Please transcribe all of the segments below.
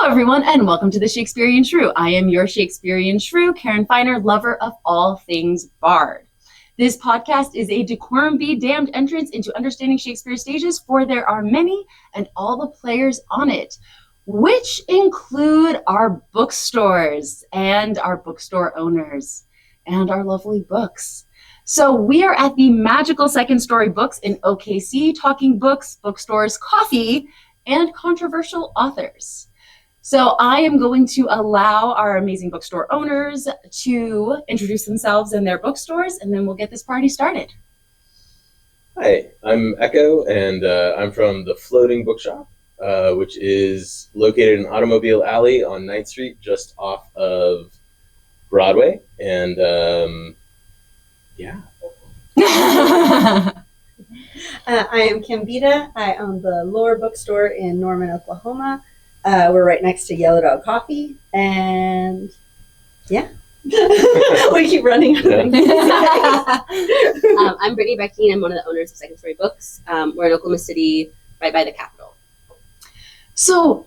Hello, everyone, and welcome to the Shakespearean Shrew. I am your Shakespearean Shrew, Kathryn Feiner, lover of all things bard. This podcast is a decorum be damned entrance into understanding Shakespeare's stages, for there are many and all the players on it, which include our bookstores and our bookstore owners and our lovely books. So we are at the magical Second Story Books in OKC, talking books, bookstores, coffee, and controversial authors. So I am going to allow our amazing bookstore owners to introduce themselves and their bookstores, and then we'll get this party started. Hi, I'm Echo, and I'm from the Floating Bookshop, which is located in Automobile Alley on 9th Street, just off of Broadway. And I am Mieda. I own the Lore Bookstore in Norman, Oklahoma. We're right next to Yellow Dog Coffee, and we keep running. I'm Britni Brecheen. I'm one of the owners of Second Story Books. We're in Oklahoma City, right by the Capitol. So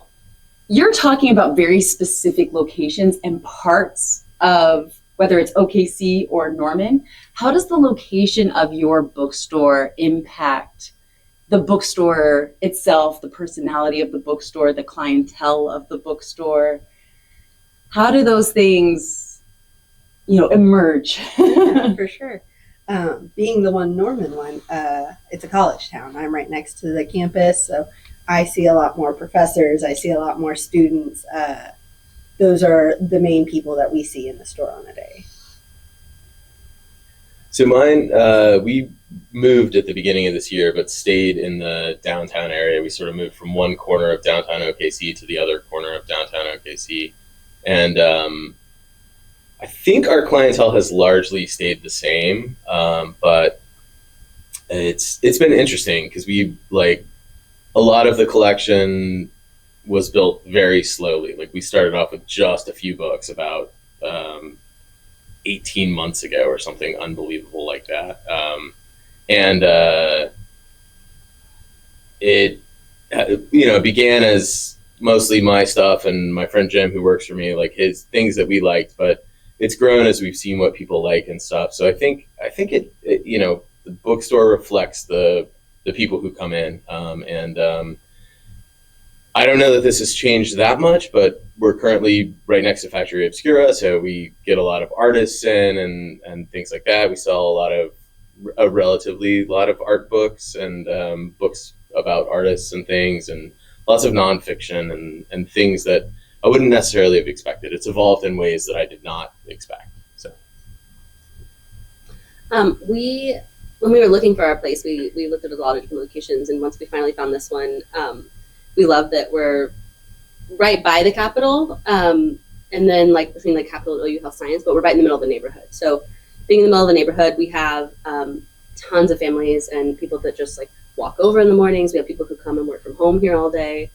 you're talking about very specific locations and parts of whether it's OKC or Norman. How does the location of your bookstore impact the bookstore itself, the personality of the bookstore, the clientele of the bookstore? How do those things, emerge? Yeah, for sure. Being the Norman one, it's a college town. I'm right next to the campus, so I see a lot more professors. I see a lot more students. Those are the main people that we see in the store on a day. so mine, we moved at the beginning of this year, but stayed in the downtown area. We sort of moved from one corner of downtown OKC to the other corner of downtown OKC. And I think our clientele has largely stayed the same, but it's been interesting because a lot of the collection was built very slowly. Like, we started off with just a few books about 18 months ago or something unbelievable like that. It began as mostly my stuff and my friend Jim, who works for me, like his things that we liked, but it's grown as we've seen what people like and stuff. So I think it the bookstore reflects the people who come in. I don't know that this has changed that much, but we're currently right next to Factory Obscura, so we get a lot of artists in and things like that. We sell a relatively lot of art books and books about artists and things, and lots of nonfiction and things that I wouldn't necessarily have expected. It's evolved in ways that I did not expect. So, when we were looking for our place, we looked at a lot of different locations, and once we finally found this one, we love that we're right by the Capitol, and then between the Capitol and OU Health Science, but we're right in the middle of the neighborhood. So being in the middle of the neighborhood, we have tons of families and people that just walk over in the mornings. We have people who come and work from home here all day.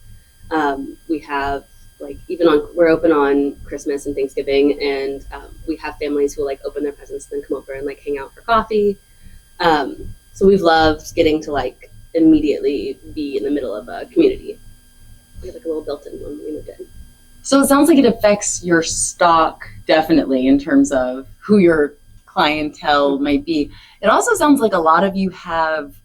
We have we're open on Christmas and Thanksgiving, and we have families who open their presents and then come over and hang out for coffee. So we've loved getting to immediately be in the middle of a community. We have a little built-in one we moved in. So it sounds like it affects your stock definitely in terms of who your clientele might be. It also sounds like a lot of you have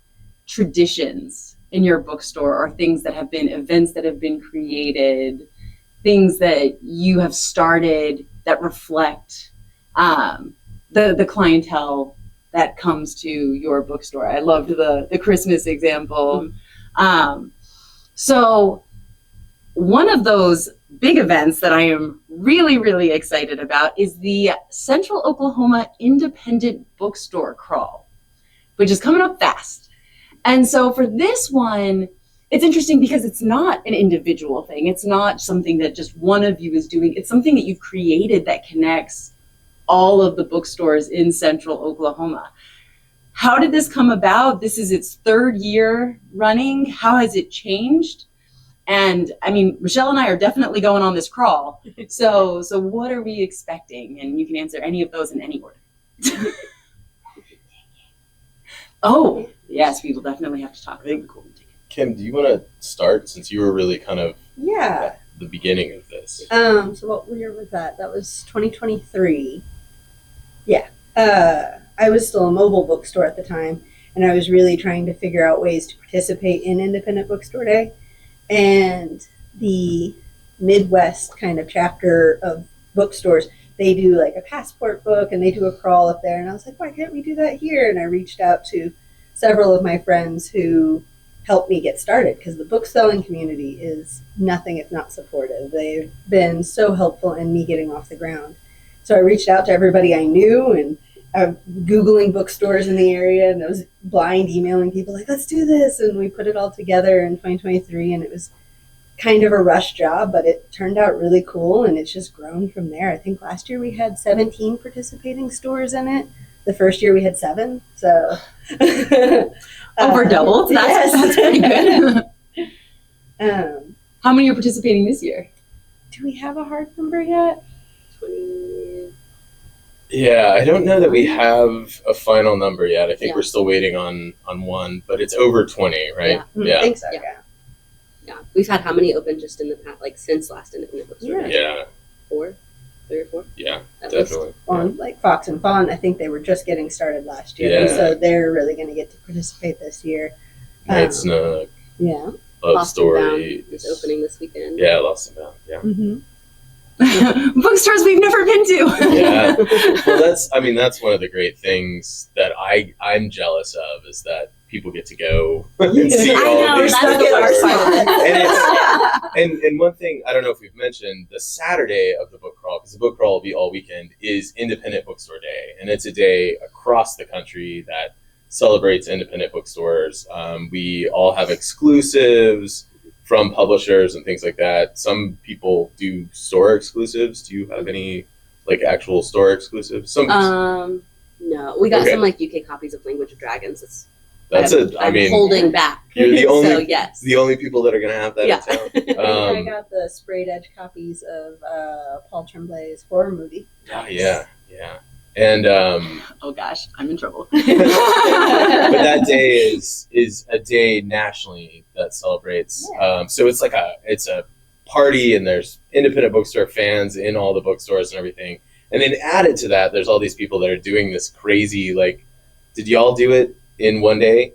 traditions in your bookstore, or things that have been events that have been created, things that you have started that reflect the clientele that comes to your bookstore. I loved the Christmas example. So one of those big events that I am really, really excited about is the Central Oklahoma Independent Bookstore Crawl, which is coming up fast. And so for this one, it's interesting because it's not an individual thing. It's not something that just one of you is doing. It's something that you've created that connects all of the bookstores in Central Oklahoma. How did this come about? This is its third year running. How has it changed? And I mean, Michelle and I are definitely going on this crawl. So what are we expecting? And you can answer any of those in any order. Oh, yes, we will definitely have to talk about the golden ticket. Kim, do you want to start, since you were really kind of... Yeah. the beginning of this? So what year was that? That was 2023. Yeah. I was still a mobile bookstore at the time, and I was really trying to figure out ways to participate in Independent Bookstore Day. And the Midwest kind of chapter of bookstores, they do like a passport book and they do a crawl up there. And I was like, why can't we do that here? And I reached out to several of my friends who helped me get started, because the book selling community is nothing if not supportive. They've been so helpful in me getting off the ground. So I reached out to everybody I knew, and Googling bookstores in the area, and I was blind emailing people like, let's do this. And we put it all together in 2023, and it was kind of a rush job, but it turned out really cool, and it's just grown from there. I think last year we had 17 participating stores in it. The first year we had 7, so over doubled. That's pretty good. How many are participating this year? Do we have a hard number yet? 20. Yeah, I don't know that we have a final number yet. I think Yeah. we're still waiting on one, but it's over 20, right? I think so. Yeah. Yeah. Yeah, we've had how many open just in the past, like since last Independent Bookstore Day? Yeah, 4, 3 or 4. yeah, At least. definitely. On like Fox and Fawn, I think they were just getting started last year, and Yeah. so they're really going to get to participate this year. Night Snook, Yeah. Love Lost and Bound Story. is opening this weekend. Yeah, Lost and Bound. Yeah. Mm-hmm. Bookstores we've never been to. Yeah. Well, that's one of the great things that I'm jealous of, is that people get to go and see I all know, of these that's the bookstores. worst part. And one thing, I don't know if we've mentioned, the Saturday of the book crawl, because the book crawl will be all weekend, is Independent Bookstore Day. And it's a day across the country that celebrates independent bookstores. We all have exclusives from publishers and things like that. Some people do store exclusives. Do you have any like actual store exclusives? No, we got Okay. some like UK copies of Language of Dragons. I'm holding back. you're the only So yes. the only people that are going to have that Yeah. in town. I got the sprayed edge copies of Paul Tremblay's horror movie. Oh, yeah. And Oh gosh, I'm in trouble. but that day is a day nationally that celebrates. So it's like a party, and there's independent bookstore fans in all the bookstores and everything. And then added to that, there's all these people that are doing this crazy, like, did y'all do it in one day?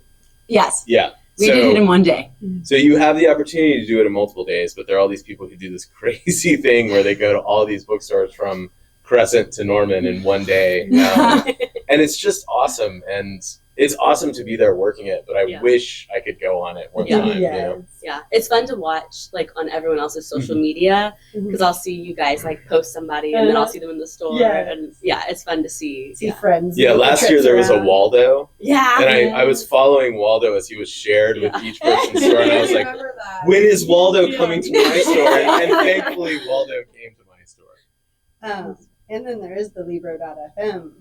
Yes, Yeah. we did it in one day. So you have the opportunity to do it in multiple days, but there are all these people who do this crazy thing where they go to all these bookstores from Crescent to Norman in one day. And it's just awesome. And it's awesome to be there working it, but I Yeah. wish I could go on it one Yeah. time. You know? Yeah, it's fun to watch like on everyone else's social media, because I'll see you guys like post somebody and then I'll see them in the store, Yeah. and yeah, it's fun to see. See friends. Yeah, make last trips year there was a around. Waldo, Yeah. and I was following Waldo as he was shared with Yeah. each person's store, and I was like, remember that. when is Waldo Yeah. coming to my store? And thankfully Waldo came to my store. And then there is the Libro.fm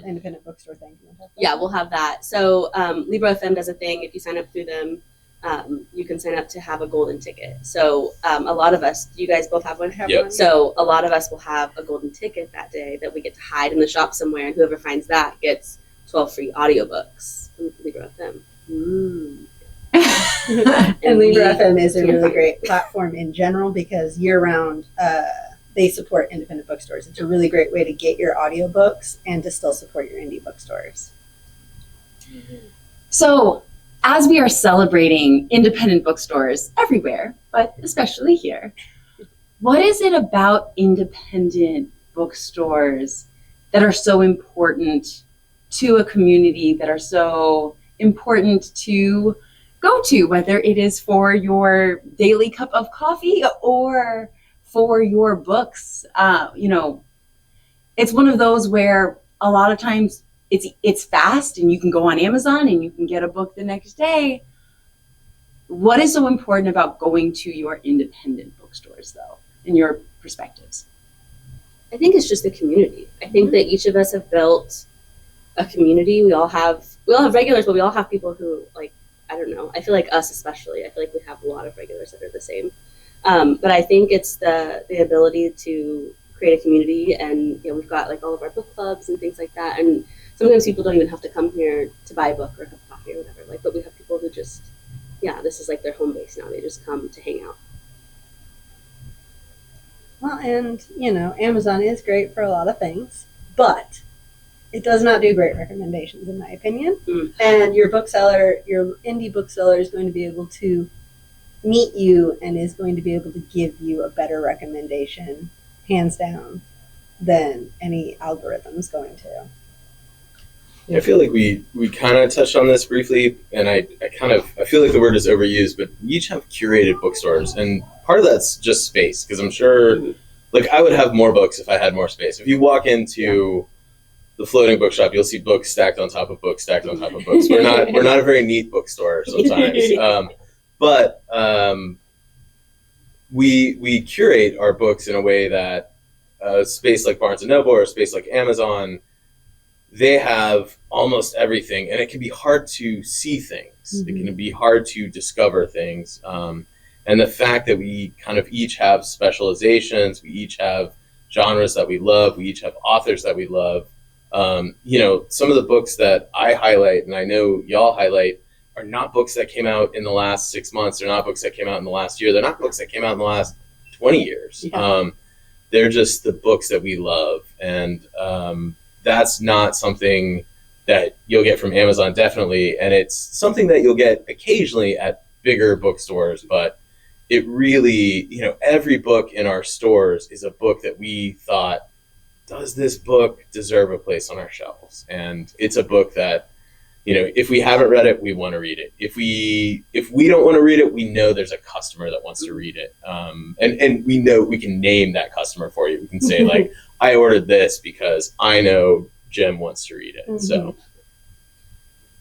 independent bookstore thing. Yeah, we'll have that. So Libro FM does a thing. If you sign up through them, you can sign up to have a golden ticket. So a lot of us, you guys both have one? Yep. So a lot of us will have a golden ticket that day that we get to hide in the shop somewhere, and whoever finds that gets 12 free audiobooks from Libro FM. And we Libro FM is a can't really find great platform in general, because year round they support independent bookstores. It's a really great way to get your audiobooks and to still support your indie bookstores. So, as we are celebrating independent bookstores everywhere, but especially here, what is it about independent bookstores that are so important to a community, that are so important to go to, whether it is for your daily cup of coffee or for your books? It's one of those where a lot of times it's fast and you can go on Amazon and you can get a book the next day. What is so important about going to your independent bookstores, though, in your perspectives? I think it's just the community. I think that each of us have built a community. We all have regulars, but we all have people who, like, I don't know. I feel like us especially. I feel like we have a lot of regulars that are the same. But I think it's the ability to create a community, and we've got like all of our book clubs and things like that. And sometimes people don't even have to come here to buy a book or a cup of coffee or whatever. Like, but we have people who just, this is like their home base now. They just come to hang out. Well, and, Amazon is great for a lot of things, but it does not do great recommendations, in my opinion. And your indie bookseller is going to be able to meet you and is going to be able to give you a better recommendation, hands down, than any algorithm's going to. I feel like we kind of touched on this briefly, and I feel like the word is overused, but we each have curated bookstores, and part of that's just space, because I'm sure, like, I would have more books if I had more space. If you walk into the floating bookshop, you'll see books stacked on top of books, stacked on top of books. We're not a very neat bookstore sometimes, but we curate our books in a way that a space like Barnes & Noble or a space like Amazon, they have almost everything, and it can be hard to see things. It can be hard to discover things. And the fact that we kind of each have specializations, we each have genres that we love, we each have authors that we love. Some of the books that I highlight, and I know y'all highlight, are not books that came out in the last 6 months. They're not books that came out in the last year. They're not books that came out in the last 20 years. Yeah. They're just the books that we love. And that's not something that you'll get from Amazon, definitely. And it's something that you'll get occasionally at bigger bookstores. But it really, every book in our stores is a book that we thought, does this book deserve a place on our shelves? And it's a book that, if we haven't read it, we want to read it. If we don't want to read it, we know there's a customer that wants to read it. And we know we can name that customer for you. We can say, like, I ordered this because I know Jim wants to read it. So.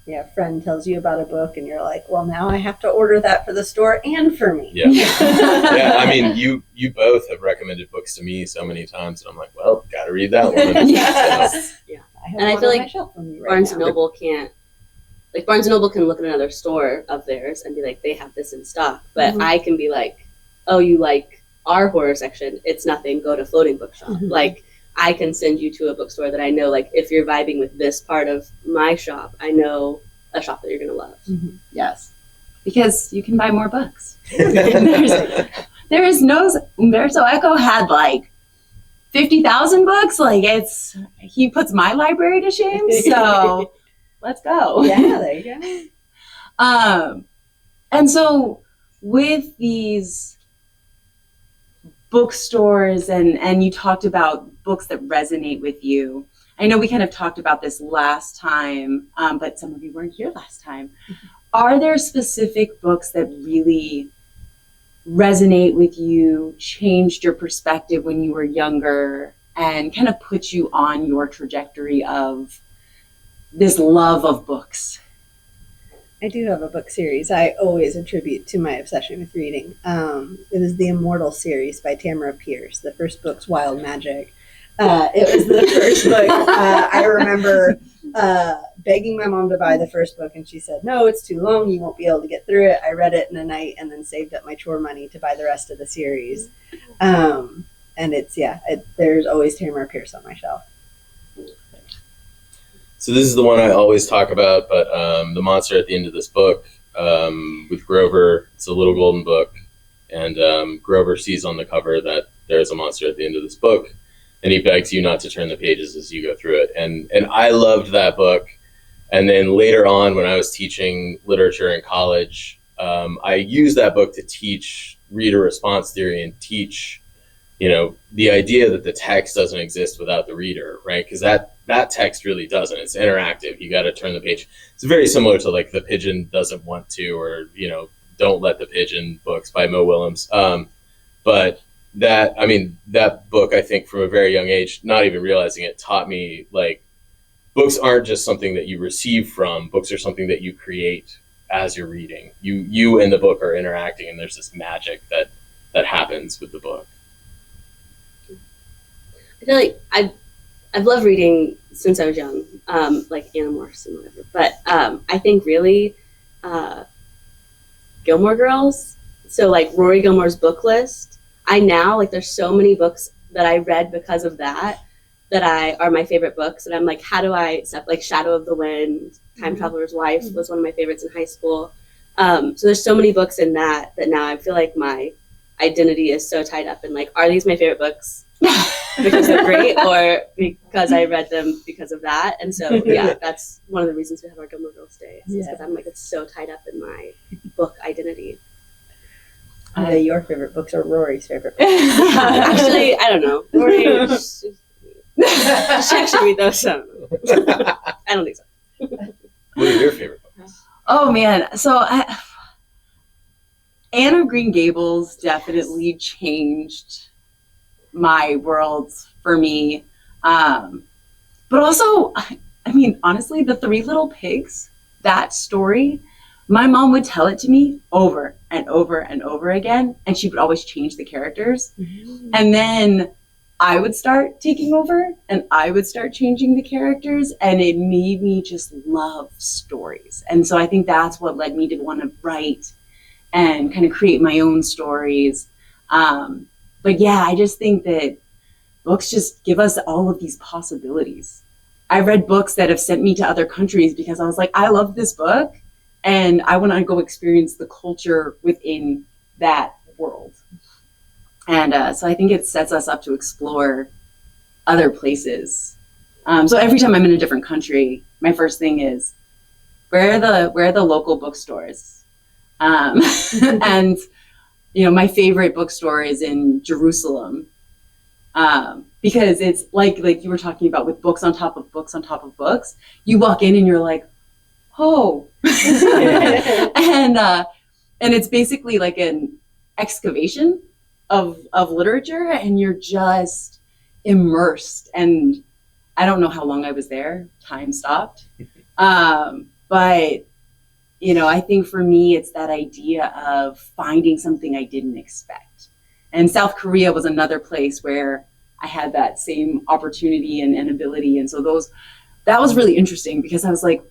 Yeah, a friend tells you about a book and you're like, well, now I have to order that for the store and for me. Yeah. Yeah, I mean, you both have recommended books to me so many times, and I'm like, well, gotta read that one. Yes. So. Yeah. I feel like Barnes & Noble can't, like, Barnes & Noble can look at another store of theirs and be like, they have this in stock. But I can be like, oh, you like our horror section? It's nothing, go to Floating Bookshop. Like, I can send you to a bookstore that I know, like, if you're vibing with this part of my shop, I know a shop that you're going to love. Yes. Because you can buy more books. Umberto Eco had like 50,000 books. Like, he puts my library to shame. So let's go. Yeah, there you go. And so with these bookstores and you talked about books that resonate with you. I know we kind of talked about this last time, but some of you weren't here last time. Are there specific books that really resonate with you, changed your perspective when you were younger, and kind of put you on your trajectory of this love of books? I do have a book series I always attribute to my obsession with reading. It was the Immortal series by Tamara Pierce. The first book's Wild Magic. It was the first book. I remember begging my mom to buy the first book, and she said, no, it's too long. You won't be able to get through it. I read it in a night and then saved up my chore money to buy the rest of the series. And there's always Tamara Pierce on my shelf. So this is the one I always talk about, but the monster at the end of this book with Grover, it's a little golden book, and Grover sees on the cover that there's a monster at the end of this book, and he begs you not to turn the pages as you go through it. And I loved that book. And then later on, when I was teaching literature in college, I used that book to teach reader response theory and teach, the idea that the text doesn't exist without the reader, right? Because that text really doesn't. It's interactive. You got to turn the page. It's very similar to like The Pigeon Doesn't Want To, or, Don't Let the Pigeon books by Mo Willems. But that book, I think from a very young age, not even realizing it, taught me, like, books aren't just something that you receive from. Books are something that you create as you're reading. You and the book are interacting, and there's this magic that happens with the book. I feel like I've loved reading since I was young, like Animorphs and whatever. But I think really Gilmore Girls. So like Rory Gilmore's book list. I now, like, there's so many books that I read because of that are my favorite books. And I'm like, how do I step, like Shadow of the Wind, Time Traveler's Wife was one of my favorites in high school. So there's so many books in that now I feel like my identity is so tied up in like, are these my favorite books because they're great, or because I read them because of that? And so yeah, that's one of the reasons we have our Gilmore Girls Day, is because I'm like, it's so tied up in my book identity. Your favorite books are Rory's favorite books. Actually, I don't know. Rory, she actually read those. So I don't think so. What are your favorite books? Oh man, so Anne of Green Gables definitely changed my world for me. But also, I mean, honestly, The Three Little Pigs, that story, my mom would tell it to me over and over and over again, and she would always change the characters. Mm-hmm. And then I would start taking over, and I would start changing the characters, and it made me just love stories. And so I think that's what led me to want to write and kind of create my own stories. But yeah, I just think that books just give us all of these possibilities. I read books that have sent me to other countries because I was like, I love this book and I want to go experience the culture within that world. And so I think it sets us up to explore other places. So every time I'm in a different country, my first thing is, where are the local bookstores? And you know, my favorite bookstore is in Jerusalem, because it's like you were talking about, with books on top of books on top of books. You walk in and you're like, oh, and it's basically like an excavation of literature, and you're just immersed. And I don't know how long I was there. Time stopped, but. You know, I think for me, it's that idea of finding something I didn't expect. And South Korea was another place where I had that same opportunity and ability. And so that was really interesting, because I was like,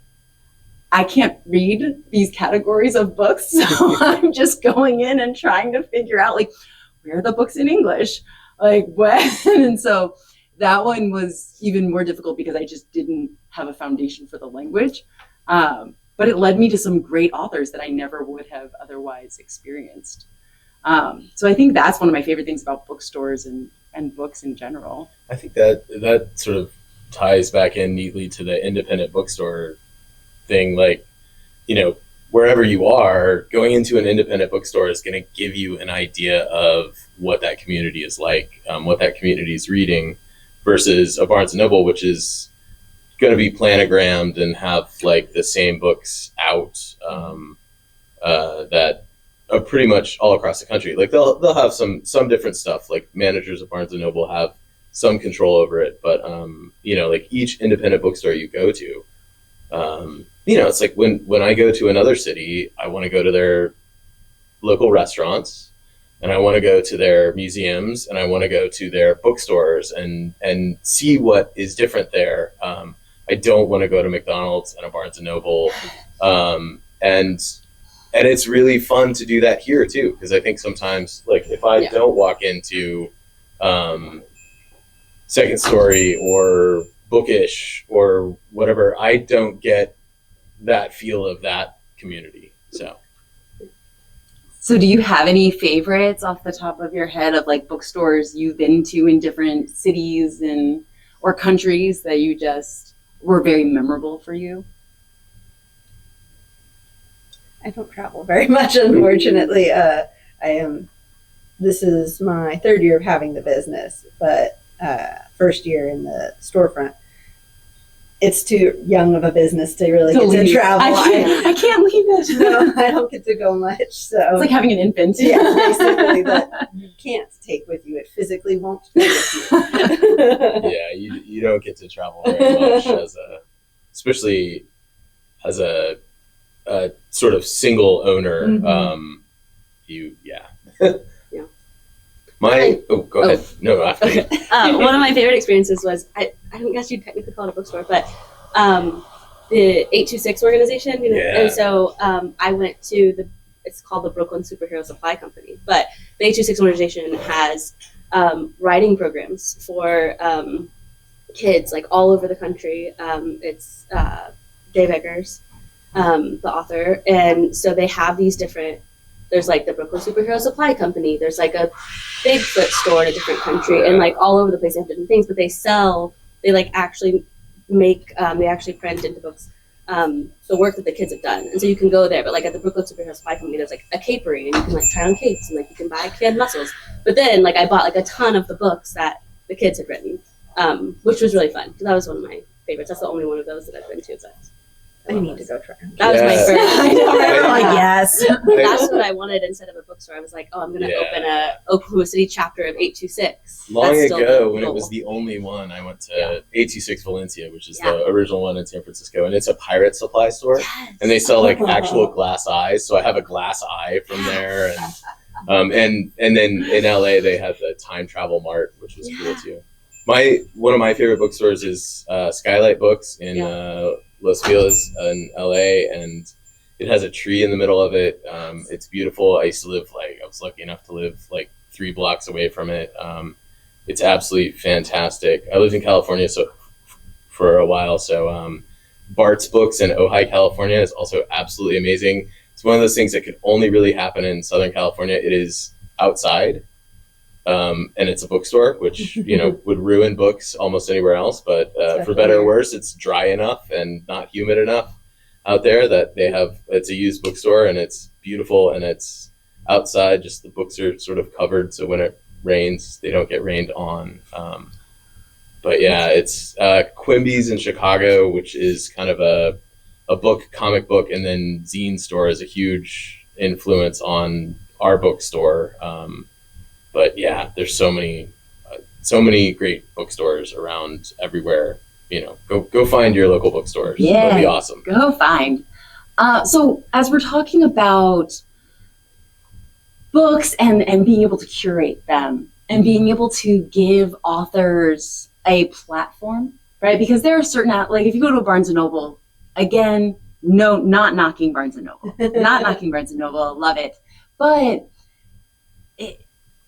I can't read these categories of books. So I'm just going in and trying to figure out, like, where are the books in English? Like, what? And so that one was even more difficult because I just didn't have a foundation for the language. But it led me to some great authors that I never would have otherwise experienced. So I think that's one of my favorite things about bookstores and books in general. I think that sort of ties back in neatly to the independent bookstore thing. Like, you know, wherever you are, going into an independent bookstore is going to give you an idea of what that community is like, what that community is reading, versus a Barnes & Noble, which is going to be planogrammed and have like the same books out that are pretty much all across the country. Like they'll have some different stuff. Like managers of Barnes & Noble have some control over it, but you know, like each independent bookstore you go to, you know, it's like when I go to another city, I want to go to their local restaurants, and I want to go to their museums, and I want to go to their bookstores and see what is different there. I don't want to go to McDonald's and a Barnes & Noble. And it's really fun to do that here too, because I think sometimes, like, if I don't walk into Second Story or Bookish or whatever, I don't get that feel of that community. So do you have any favorites off the top of your head of like bookstores you've been to in different cities or countries that you just were very memorable for you? I don't travel very much, unfortunately. This is my third year of having the business, but first year in the storefront. It's too young of a business to really get to travel. I can't leave it. No, I don't get to go much. So it's like having an infant. Yeah, basically, that you can't take with you. It physically won't take with you. Yeah, you don't get to travel very much especially as a sort of single owner. Mm-hmm. Go ahead. No, after you. One of my favorite experiences was, I don't guess you'd technically call it a bookstore, but the 826 organization, you know, and so I went to it's called the Brooklyn Superhero Supply Company, but the 826 organization has writing programs for kids like all over the country. It's Jay Beggars, the author, and so they have these different there's like the Brooklyn Superhero Supply Company. There's like a Bigfoot store in a different country, and like all over the place they have different things. But they like actually make they actually print into books the work that the kids have done, and so you can go there. But like at the Brooklyn Superhero Supply Company, there's like a capery, and you can like try on capes, and like you can buy canned mussels. But then like I bought like a ton of the books that the kids had written, which was really fun. That was one of my favorites. That's the only one of those that I've been to. But I need to go try. that was my first. I know, right? We're like, yes. That's what I wanted instead of a bookstore. I was like, I'm going to open a Oklahoma City chapter of 826. Long That's still ago, the when it goal. was the only one, I went to 826 Valencia, which is the original one in San Francisco, and it's a pirate supply store, Yes. and they sell like actual glass eyes. So I have a glass eye from there, and then in LA they had the Time Travel Mart, which was cool too. One of my favorite bookstores is Skylight Books in Los Feliz in LA, and it has a tree in the middle of it. It's beautiful. I was lucky enough to live like 3 blocks away from it. It's absolutely fantastic. I lived in California for a while, so Bart's Books in Ojai, California is also absolutely amazing. It's one of those things that could only really happen in Southern California. It is outside, and it's a bookstore, which would ruin books almost anywhere else. But for better or worse, it's dry enough and not humid enough out there that it's a used bookstore, and it's beautiful, and it's outside. Just the books are sort of covered, so when it rains, they don't get rained on. But yeah, it's Quimby's in Chicago, which is kind of a comic book, and then zine store is a huge influence on our bookstore. But yeah, there's so many great bookstores around everywhere. Go find your local bookstores. Yeah, that'll be awesome. Go find. So as we're talking about books and being able to curate them and being able to give authors a platform, right? Because there are certain, like if you go to a Barnes & Noble, again, no, not knocking Barnes & Noble, not knocking Barnes & Noble, love it. But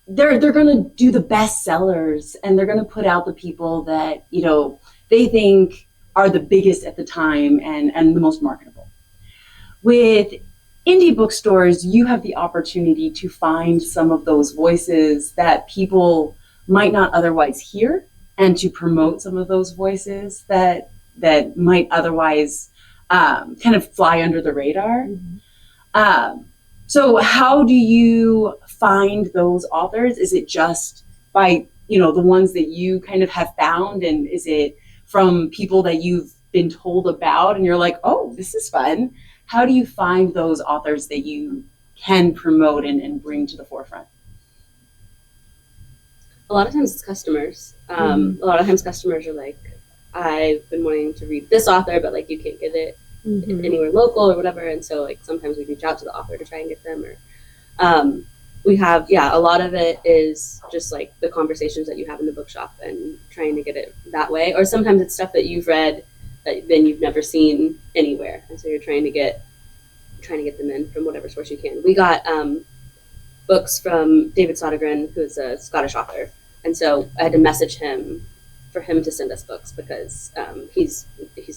they're going to do the best sellers, and they're going to put out the people that, they think are the biggest at the time and the most marketable. With indie bookstores, you have the opportunity to find some of those voices that people might not otherwise hear, and to promote some of those voices that might otherwise kind of fly under the radar. Mm-hmm. So how do you find those authors? Is it just by, the ones that you kind of have found, and is it from people that you've been told about and you're like, oh, this is fun? How do you find those authors that you can promote and bring to the forefront? A lot of times it's customers. A lot of times customers are like, I've been wanting to read this author, but like you can't get it anywhere local or whatever. And so like sometimes we reach out to the author to try and get them, or we have, a lot of it is just like the conversations that you have in the bookshop and trying to get it that way. Or sometimes it's stuff that you've read that then you've never seen anywhere. And so you're trying to get them in from whatever source you can. We got books from David Sodergren, who's a Scottish author. And so I had to message him for him to send us books because he's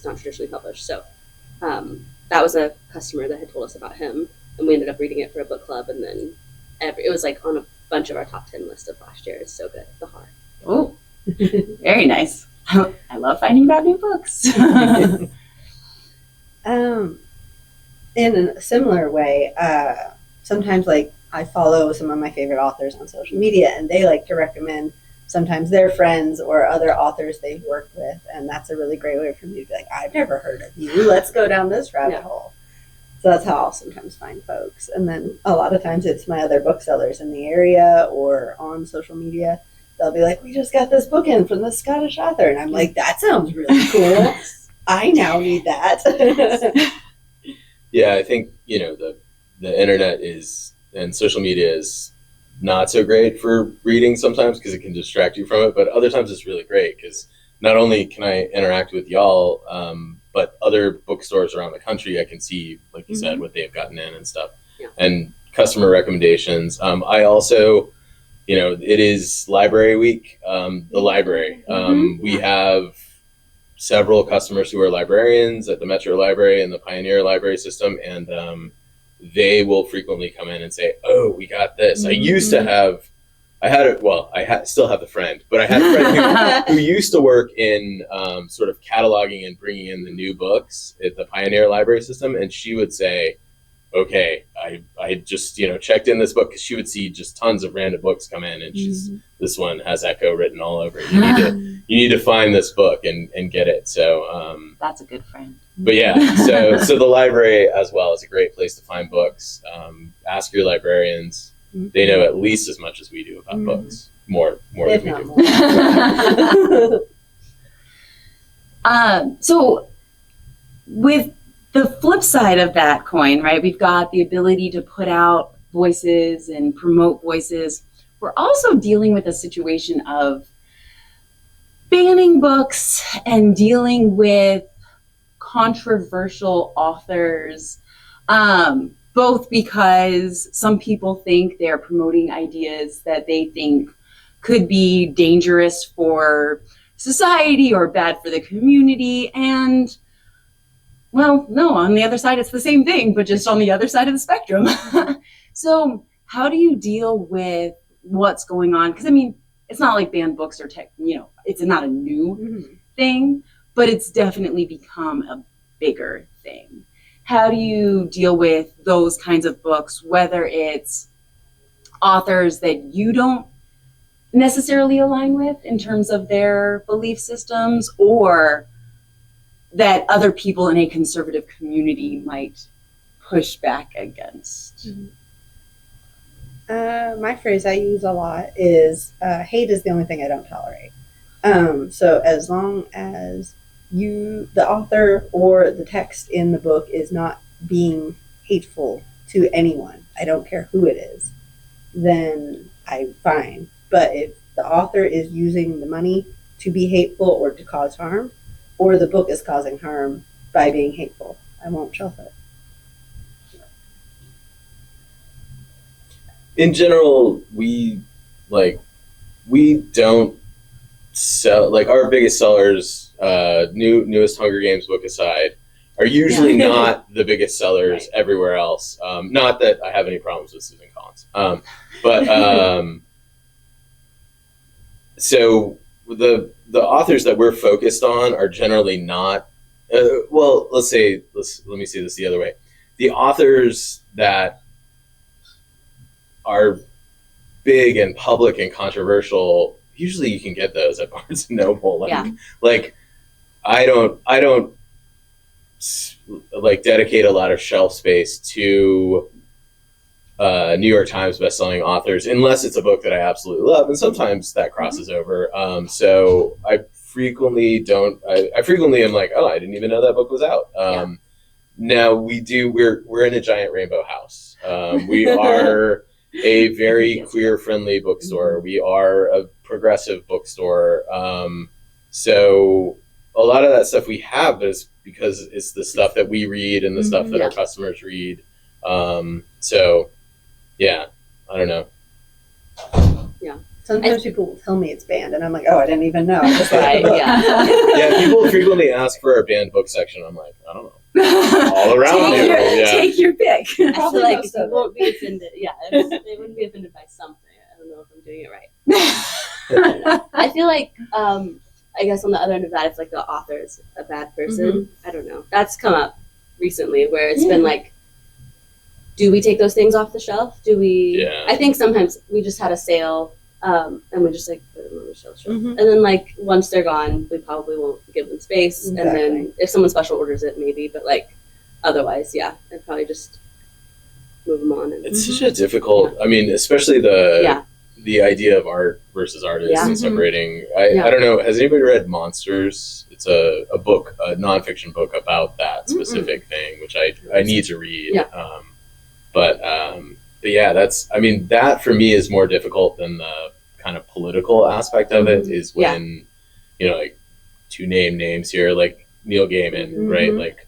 not traditionally published. So that was a customer that had told us about him, and we ended up reading it for a book club, and then it was like on a bunch of our top 10 list of last year. It's so good. The Heart. Oh, very nice. I love finding about new books. In a similar way, sometimes like I follow some of my favorite authors on social media, and they like to recommend sometimes their friends or other authors they've worked with, and that's a really great way for me to be like, I've never heard of you. Let's go down this rabbit hole. So that's how I'll sometimes find folks. And then a lot of times it's my other booksellers in the area or on social media. They'll be like, we just got this book in from this Scottish author. And I'm like, that sounds really cool. I now need that. Yeah, I think, the internet and social media is not so great for reading sometimes because it can distract you from it. But other times it's really great because not only can I interact with y'all, but other bookstores around the country, I can see, like you said, what they've gotten in and stuff, and customer recommendations. I also, it is library week, the library. We have several customers who are librarians at the Metro Library and the Pioneer Library System, and they will frequently come in and say, "Oh, we got this." I used to have, still have the friend, but I had a friend who used to work in sort of cataloging and bringing in the new books at the Pioneer library system, and she would say, "Okay, I just checked in this book," because she would see just tons of random books come in, and this one has Echo written all over it. You need to find this book and get it. So that's a good friend. But yeah, so the library as well is a great place to find books. Ask your librarians. They know at least as much as we do about books, more than we do. So with the flip side of that coin, right, we've got the ability to put out voices and promote voices. We're also dealing with a situation of banning books and dealing with controversial authors, both because some people think they're promoting ideas that they think could be dangerous for society or bad for the community, and well, no, on the other side it's the same thing, but just on the other side of the spectrum. So how do you deal with what's going on? Because I mean, it's not like banned books are it's not a new thing, but it's definitely become a bigger thing. How do you deal with those kinds of books, whether it's authors that you don't necessarily align with in terms of their belief systems, or that other people in a conservative community might push back against? My phrase I use a lot is hate is the only thing I don't tolerate. So as long as the author or the text in the book is not being hateful to anyone, I don't care who it is, then I'm fine. But if the author is using the money to be hateful or to cause harm, or the book is causing harm by being hateful, I won't shelf it. In general, we don't sell, like, our biggest sellers, newest Hunger Games book aside, are usually not the biggest sellers everywhere else. Not that I have any problems with Susan Collins, but so the authors that we're focused on are generally not. Let me say this the other way: the authors that are big and public and controversial, usually you can get those at Barnes and Noble. Like I don't like dedicate a lot of shelf space to New York Times bestselling authors unless it's a book that I absolutely love, and sometimes that crosses over. So I frequently am like, oh, I didn't even know that book was out. Now we're in a giant rainbow house. We are a very queer-friendly bookstore. We are a progressive bookstore. So a lot of that stuff we have is because it's the stuff that we read and the stuff that our customers read. So, yeah, I don't know. Yeah. Sometimes people will tell me it's banned, and I'm like, oh, I didn't even know. Yeah, people frequently ask for our banned book section. I'm like, I don't know. All around take your pick. I feel like they won't be offended. Yeah, they wouldn't be offended by something. I don't know if I'm doing it right. I feel like, I guess on the other end of that, if like the author is a bad person, I don't know. That's come up recently where it's been like, do we take those things off the shelf? Do we? Yeah. I think sometimes we just had a sale, and we just like put them on the shelf. And then like once they're gone, we probably won't give them space. And then if someone special orders it, maybe. But like otherwise, I'd probably just move them on. And, it's such a difficult. I mean, especially the idea of art versus artists and separating. I don't know. Has anybody read Monsters? It's a book, a nonfiction book about that specific thing, which I need to read. But yeah, that for me is more difficult than the kind of political aspect of it. Is when like, to name names here, like Neil Gaiman, right? Like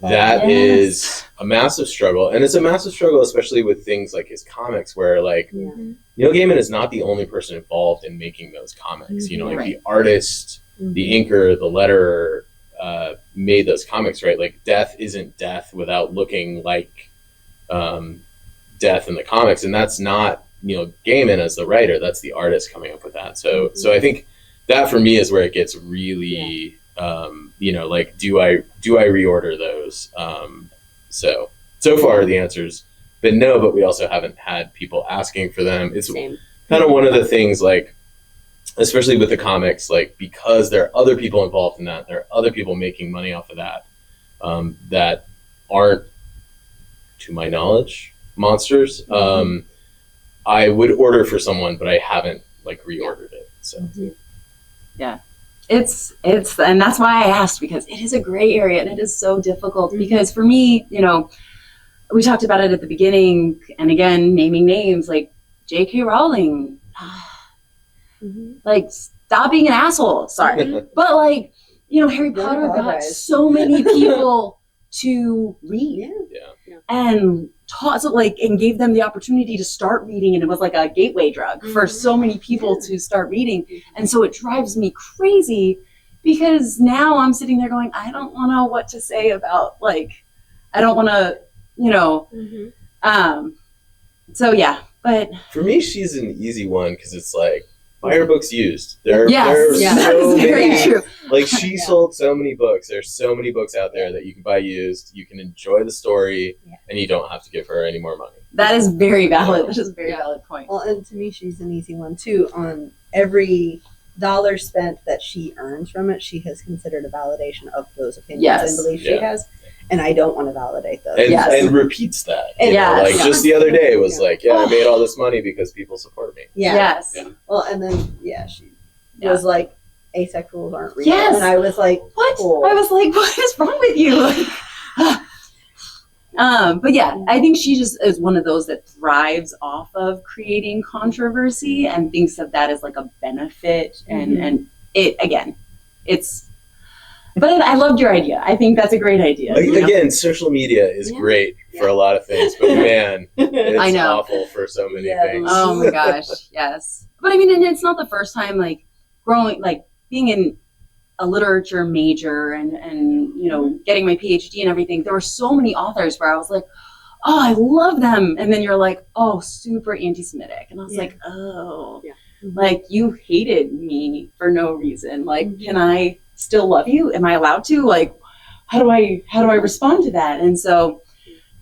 that is a massive struggle, and it's a massive struggle, especially with things like his comics, where like Neil Gaiman is not the only person involved in making those comics. The artist, the inker, the letterer made those comics, right? Like Death isn't Death without looking like death in the comics, and that's not Neil Gaiman as the writer, that's the artist coming up with that. So I think that for me is where it gets really like do I reorder those? So far the answer's been no, but we also haven't had people asking for them. It's kind of one of the things, like especially with the comics, like because there are other people involved in that, there are other people making money off of that, that aren't, to my knowledge, monsters. I would order for someone, but I haven't like reordered it. So yeah, it's and that's why I asked, because it is a gray area and it is so difficult. Because for me, we talked about it at the beginning, and again, naming names like J.K. Rowling. Like, stop being an asshole. Sorry. But like, Harry Potter got so many people to read. And taught, and gave them the opportunity to start reading, and it was like a gateway drug for so many people to start reading. And so it drives me crazy, because now I'm sitting there going, I don't know what to say about, like, I don't want to, so yeah. But for me, she's an easy one, because it's like, buy her books used. There are so very true. Like, she sold so many books. There's so many books out there that you can buy used. You can enjoy the story, and you don't have to give her any more money. That is very valid. That is a very valid point. Well, and to me, she's an easy one too. On every dollar spent that she earns from it, she has considered a validation of those opinions and beliefs she has. And I don't want to validate those. And repeats that. Just the other day was like, I made all this money because people support me. Well, and then she was like, asexuals aren't real. And I was like, what? Cool. I was like, what is wrong with you? But yeah, I think she just is one of those that thrives off of creating controversy and thinks of that as like a benefit. And it, again, it's, but I loved your idea. I think that's a great idea. Again, social media is great for a lot of things, but man, it's awful for so many things. Oh my gosh, yes. But I mean, and it's not the first time, like, being in a literature major and getting my PhD and everything, there were so many authors where I was like, oh, I love them. And then you're like, oh, super anti-Semitic. And I was like, oh, like, you hated me for no reason. Like, can I still love you? Am I allowed to? Like, how do I respond to that? And so,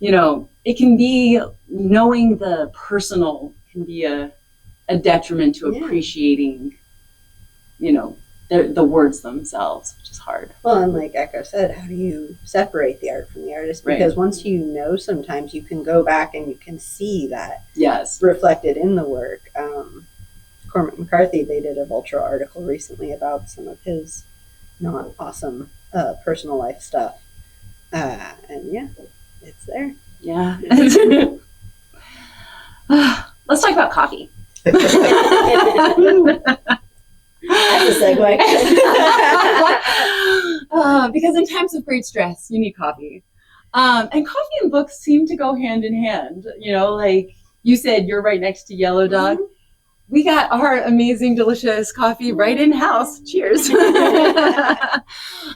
it can be, knowing the personal can be a detriment to appreciating, the words themselves, which is hard. Well, and like Echo said, how do you separate the art from the artist? Because once sometimes you can go back and you can see that reflected in the work. Cormac McCarthy, they did a Vulture article recently about some of his not awesome personal life stuff. And it's there. Yeah. Let's talk about coffee. That's a segue. Because in times of great stress, you need coffee. And coffee and books seem to go hand in hand. Like you said, you're right next to Yellow Dog. We got our amazing, delicious coffee right in house. Cheers.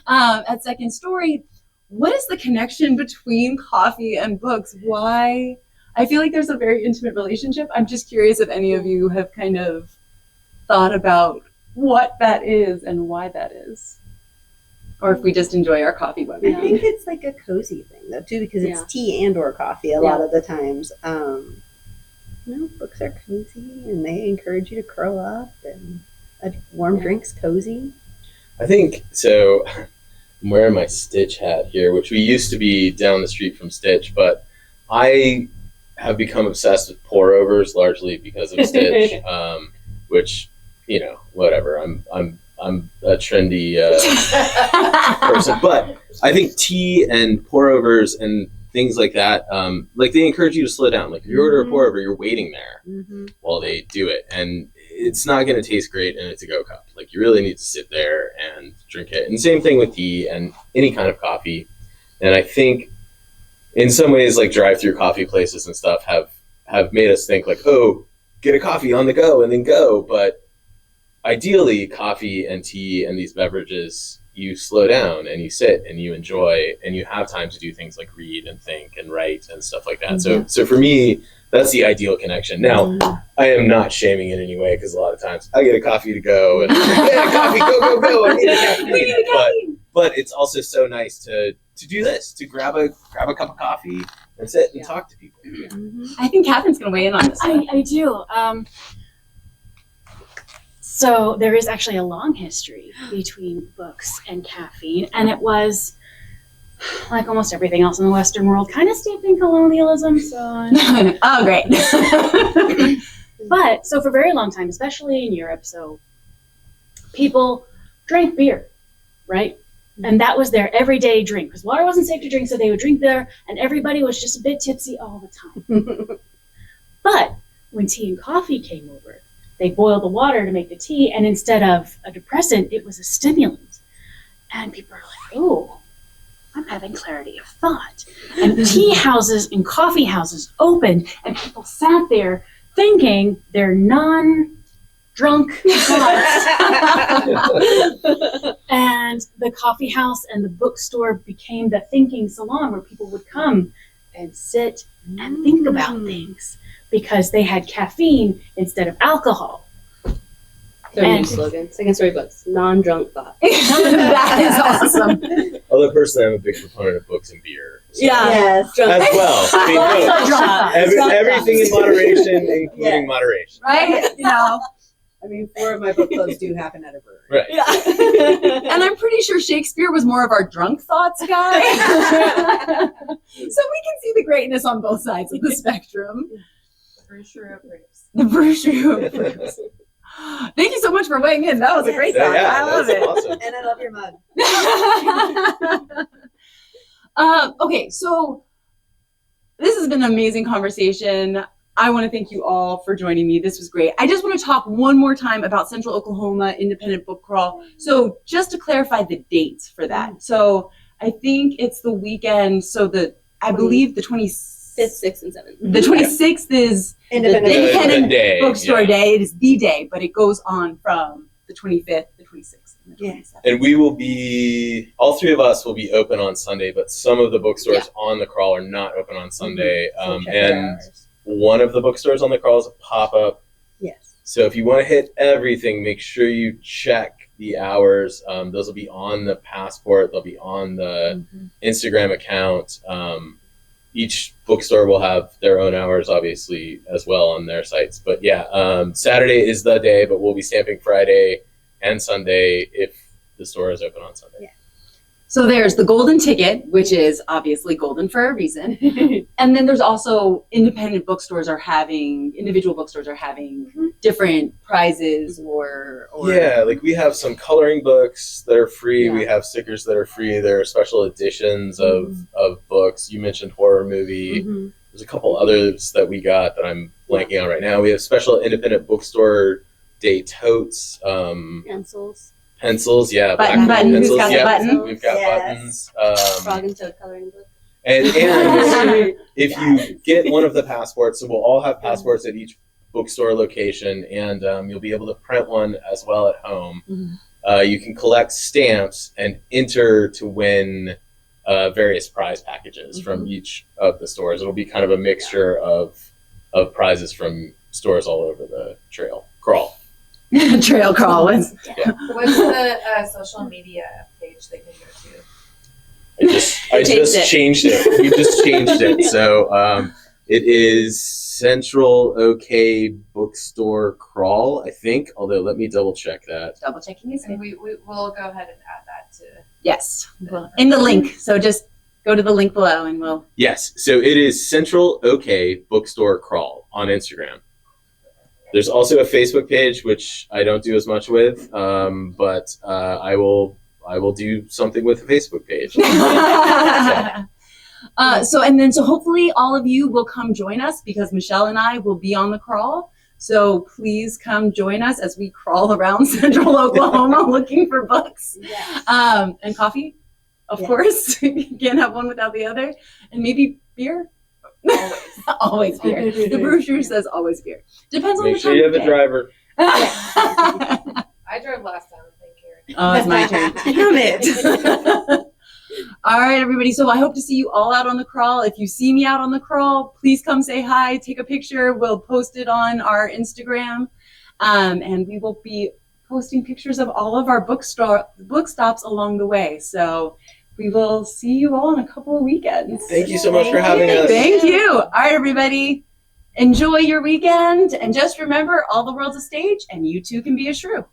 At Second Story, what is the connection between coffee and books? Why? I feel like there's a very intimate relationship. I'm just curious if any of you have kind of thought about what that is and why that is. Or if we just enjoy our coffee when we I think it's like a cozy thing though too, because it's tea and or coffee a lot of the times. Books are cozy and they encourage you to curl up, and a warm drink's cozy. I think so. I'm wearing my Stitch hat here, which we used to be down the street from Stitch, but I have become obsessed with pour overs largely because of Stitch, which, whatever. I'm a trendy person, but I think tea and pour overs and things like that, they encourage you to slow down. Like, if you order a pour over, you're waiting there while they do it, and it's not going to taste great in a to-go cup. Like, you really need to sit there and drink it. And same thing with tea and any kind of coffee. And I think in some ways, like, drive-through coffee places and stuff have made us think like, oh, get a coffee on the go and then go. But ideally, coffee and tea and these beverages you slow down and you sit and you enjoy and you have time to do things like read and think and write and stuff like that. So for me, that's the ideal connection. Now, I am not shaming in any way because a lot of times I get a coffee to go and coffee, go. I need a caffeine. But it's also so nice to do this, to grab a cup of coffee and sit and talk to people. I think Kathryn's going to weigh in on this. I do. So there is actually a long history between books and caffeine, and it was, like almost everything else in the Western world, kind of steeped in colonialism. So, oh, great. But so for a very long time, especially in Europe, so people drank beer, right? And that was their everyday drink because water wasn't safe to drink, so they would drink beer, and everybody was just a bit tipsy all the time. But when tea and coffee came over, they boiled the water to make the tea, and instead of a depressant, it was a stimulant. And people are like, oh, I'm having clarity of thought. And tea houses and coffee houses opened, and people sat there thinking their non-drunk thoughts. And the coffee house and the bookstore became the thinking salon where people would come and sit and think about things because they had caffeine instead of alcohol. Their new slogan, Second Story Books, non-drunk thought. That is awesome. Although personally, I'm a big proponent of books and beer. So. Yes. As well. I mean, everything in moderation, including moderation. Right? You know. I mean, 4 of my book clubs do happen at a brewery. Right. Yeah. And I'm pretty sure Shakespeare was more of our drunk thoughts guy. So we can see the greatness on both sides of the spectrum. The Brew Shrew approves. The Brew Shrew approves. Thank you so much for weighing in. That was a great thought. I love it. Awesome. And I love your mug. Okay, so this has been an amazing conversation. I want to thank you all for joining me. This was great. I just want to talk one more time about Central Oklahoma Independent Book Crawl. So just to clarify the dates for that. So I think it's the weekend. So I believe the 25th, 6th, and 7th. The 26th is Independent day. Bookstore Day. It is the day, but it goes on from the 25th, the 26th, and the 27th. And we will be, all 3 of us will be open on Sunday, but some of the bookstores on the crawl are not open on Sunday. And one of the bookstores on the crawl is a pop-up. Yes. So if you want to hit everything, make sure you check the hours. Those will be on the passport. They'll be on the Instagram account. Each bookstore will have their own hours, obviously, as well on their sites. But yeah, Saturday is the day, but we'll be stamping Friday and Sunday if the store is open on Sunday. Yeah. So there's the golden ticket, which is obviously golden for a reason. And then there's also individual bookstores are having different prizes or Yeah, like we have some coloring books that are free. Yeah. We have stickers that are free. There are special editions of books. You mentioned horror movie. There's a couple others that we got that I'm blanking on right now. We have special independent bookstore day totes. Pencils, yeah. Button, pencils, who's got the button? We've got buttons. Frog and Toad coloring book. And if you get one of the passports, so we'll all have passports at each bookstore location, and you'll be able to print one as well at home. You can collect stamps and enter to win various prize packages from each of the stores. It'll be kind of a mixture of prizes from stores all over the crawl. Trail crawl. What's the social media page they can go to? I just changed it. We just changed it. So it is Central OK Bookstore Crawl, I think. Although let me double check that. Double checking is And we will go ahead and add that to. Yes, in the link. So just go to the link below and we'll. Yes. So it is Central OK Bookstore Crawl on Instagram. There's also a Facebook page, which I don't do as much with, but I will do something with the Facebook page. So hopefully all of you will come join us because Michelle and I will be on the crawl. So please come join us as we crawl around Central Oklahoma looking for books. Yes. And coffee, of course. You can't have one without the other. And maybe beer. Always beer. The brochure says always beer. Depends on Make the sure time you have of a day. driver. I drove last time. Thank you. Oh, it's my turn. Damn it. All right, everybody. So I hope to see you all out on the crawl. If you see me out on the crawl, please come say hi, take a picture. We'll post it on our Instagram. And we will be posting pictures of all of our book stops along the way. So we will see you all in a couple of weekends. Thank you so much for having us. Thank you. All right, everybody. Enjoy your weekend. And just remember, all the world's a stage, and you too can be a shrew.